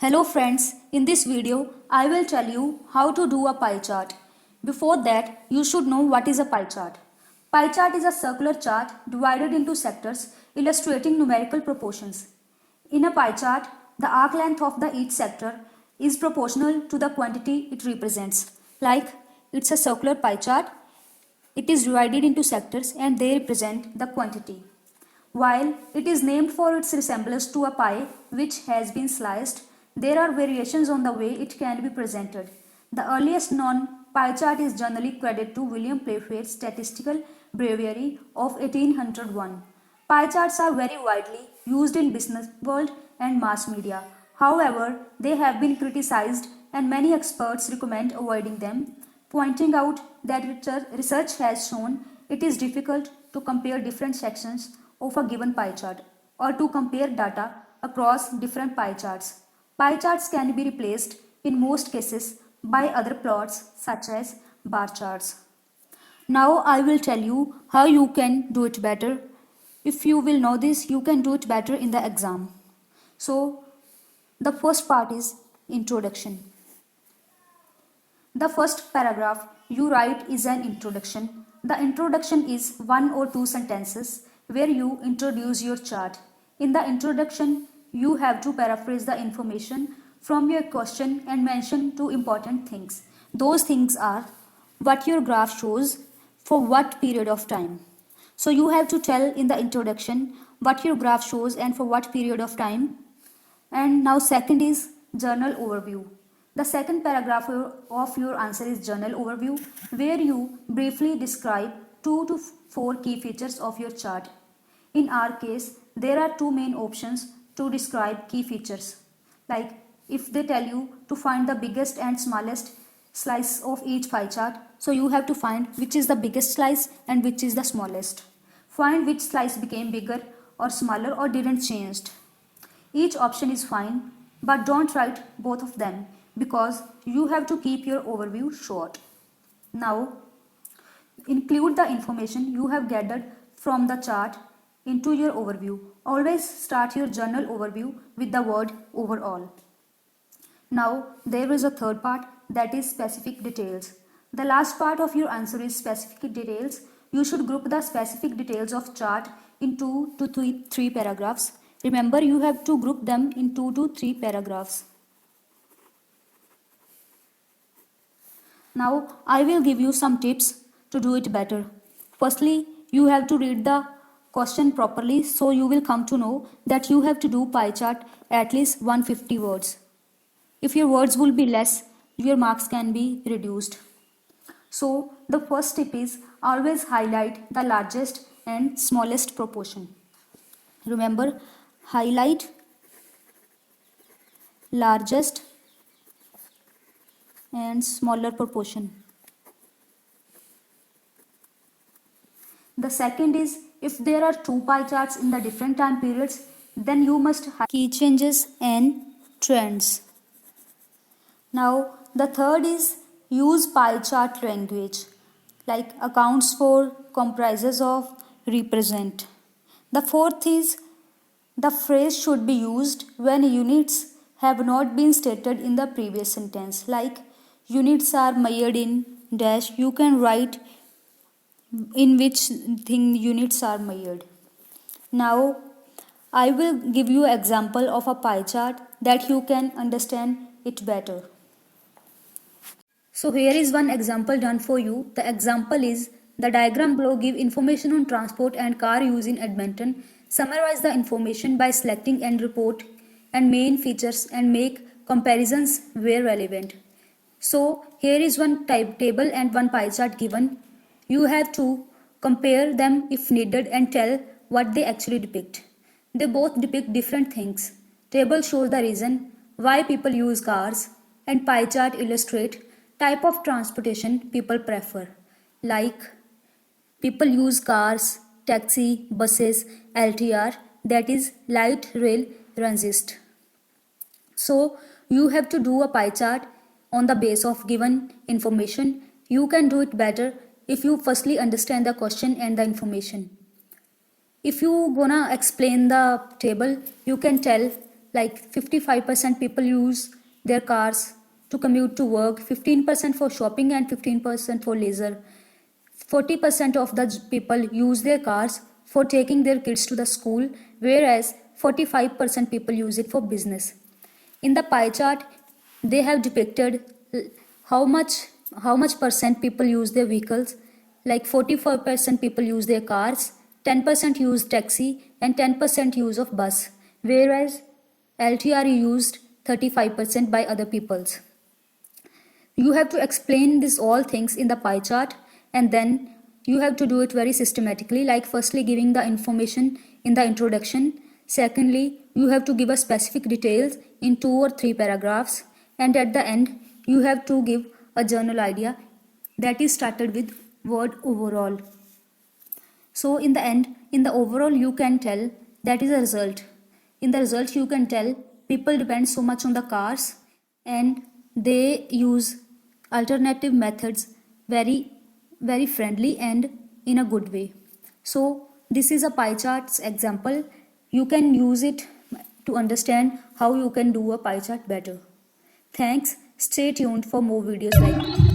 Hello friends, in this video I will tell you how to do a pie chart. Before that, you should know what is a pie chart. Pie chart is a circular chart divided into sectors illustrating numerical proportions. In a pie chart, the arc length of each sector is proportional to the quantity it represents. Like it's a circular pie chart, it is divided into sectors and they represent the quantity. While it is named for its resemblance to a pie which has been sliced, there are variations on the way it can be presented. The earliest known pie chart is generally credited to William Playfair's Statistical Breviary of 1801. Pie charts are very widely used in business world and mass media. However, they have been criticized and many experts recommend avoiding them, pointing out that research has shown it is difficult to compare different sections of a given pie chart or to compare data across different pie charts. Pie charts can be replaced in most cases by other plots such as bar charts. Now I will tell you how you can do it better. If you will know this, you can do it better in the exam. So the first part is introduction. The first paragraph you write is an introduction. The introduction is 1 or 2 sentences where you introduce your chart. In the introduction, you have to paraphrase the information from your question and mention 2 important things. Those things are what your graph shows for what period of time. So you have to tell in the introduction what your graph shows and for what period of time. And now second is journal overview. The second paragraph of your answer is journal overview, where you briefly describe 2 to 4 key features of your chart. In our case, there are 2 main options to describe key features. Like if they tell you to find the biggest and smallest slice of each pie chart, so you have to find which is the biggest slice and which is the smallest. Find which slice became bigger or smaller or didn't change. Each option is fine, but don't write both of them because you have to keep your overview short. Now, include the information you have gathered from the chart into your overview. Always start your journal overview with the word overall. Now, there is a third part, that is specific details. The last part of your answer is specific details. You should group the specific details of chart in 2 to 3 paragraphs. Remember, you have to group them in 2 to 3 paragraphs. Now, I will give you some tips to do it better. Firstly, you have to read the question properly, so you will come to know that you have to do pie chart at least 150 words. If your words will be less, your marks can be reduced. So, the first tip is always highlight the largest and smallest proportion. Remember, highlight largest and smaller proportion. The second is if there are 2 pie charts in the different time periods, then you must highlight key changes and trends. Now the third is use pie chart language like accounts for, comprises of, represent. The fourth is the phrase should be used when units have not been stated in the previous sentence, like units are measured in dash. You can write in which thing units are measured. Now I will give you an example of a pie chart that you can understand it better. So here is one example done for you. The example is the diagram below give information on transport and car use in Edmonton. Summarize the information by selecting and report and main features and make comparisons where relevant. So here is one table and one pie chart given. You have to compare them if needed and tell what they actually depict. They both depict different things. Table shows the reason why people use cars and pie chart illustrate type of transportation people prefer. Like people use cars, taxi, buses, LTR, that is light rail transit. So you have to do a pie chart on the base of given information. You can do it better if you firstly understand the question and the information. If you gonna explain the table, you can tell like 55% people use their cars to commute to work, 15% for shopping and 15% for leisure. 40% of the people use their cars for taking their kids to the school, whereas 45% people use it for business. In the pie chart, they have depicted how much percent people use their vehicles. Like 44% people use their cars, 10% use taxi, and 10% use of bus, whereas LTR used 35% by other peoples. You have to explain this all things in the pie chart, and then you have to do it very systematically, like firstly giving the information in the introduction, secondly you have to give a specific details in 2 or 3 paragraphs, and at the end you have to give a journal idea that is started with word overall. So in the end, in the overall, you can tell that is a result. In the result, you can tell people depend so much on the cars and they use alternative methods very friendly and in a good way. So this is a pie charts example. You can use it to understand how you can do a pie chart better. Thanks. Stay tuned for more videos like this.